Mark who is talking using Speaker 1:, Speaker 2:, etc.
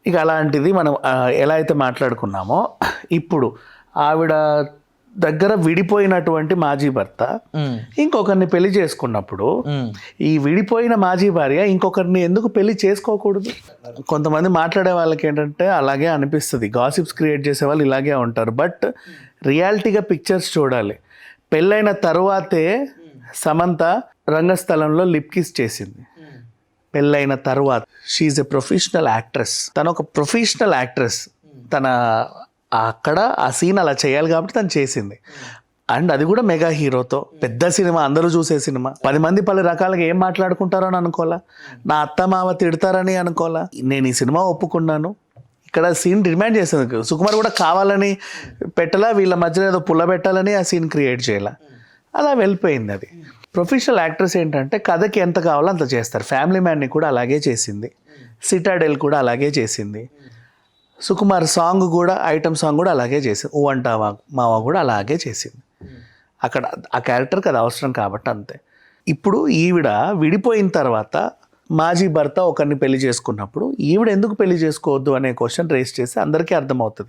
Speaker 1: ఇక అలాంటిది మనం ఎలా అయితే మాట్లాడుకున్నామో ఇప్పుడు ఆవిడ దగ్గర విడిపోయినటువంటి మాజీ భర్త ఇంకొకరిని పెళ్లి చేసుకున్నప్పుడు ఈ విడిపోయిన మాజీ భార్య ఇంకొకరిని ఎందుకు పెళ్లి చేసుకోకూడదు? కొంతమంది మాట్లాడే వాళ్ళకి ఏంటంటే అలాగే అనిపిస్తుంది, గాసిప్స్ క్రియేట్ చేసే వాళ్ళు ఇలాగే ఉంటారు. బట్ రియాలిటీగా పిక్చర్స్ చూడాలి. పెళ్ళైన తరువాతే సమంత రంగస్థలంలో లిప్ కిస్ చేసింది. పెళ్ళైన తర్వాత షీఈ్ ఎ ప్రొఫెషనల్ యాక్ట్రెస్, తను ఒక ప్రొఫెషనల్ యాక్ట్రెస్. తన అక్కడ ఆ సీన్ అలా చేయాలి కాబట్టి తను చేసింది. అండ్ అది కూడా మెగా హీరోతో, పెద్ద సినిమా, అందరూ చూసే సినిమా. 10 మంది 10 రకాలుగా ఏం మాట్లాడుకుంటారో అని అనుకోవాలా, నా అత్త మావ తిడతారని అనుకోవాలా. నేను ఈ సినిమా ఒప్పుకున్నాను, ఇక్కడ సీన్ డిమాండ్ చేసింది. సుకుమార్ కూడా కావాలని పెట్టలా, వీళ్ళ మధ్యలో ఏదో పుల్ల పెట్టాలని ఆ సీన్ క్రియేట్ చేయాల, అలా వెళ్ళిపోయింది. అది ప్రొఫెషనల్ యాక్ట్రెస్ ఏంటంటే కథకి ఎంత కావాలో అంత చేస్తారు. ఫ్యామిలీ మ్యాన్ని కూడా అలాగే చేసింది, సిటాడెల్ కూడా అలాగే చేసింది, సుకుమార్ సాంగ్ కూడా, ఐటమ్ సాంగ్ కూడా అలాగే చేసింది, ఓ అంటావా మావా కూడా అలాగే చేసింది. అక్కడ ఆ క్యారెక్టర్కి అది అవసరం కాబట్టి అంతే. ఇప్పుడు ఈవిడ విడిపోయిన తర్వాత మాజీ భర్త ఒకరిని పెళ్లి చేసుకున్నప్పుడు ఈవిడ ఎందుకు పెళ్లి చేసుకోవద్దు అనే క్వశ్చన్ రేస్ చేసి అందరికీ అర్థమవుతుంది.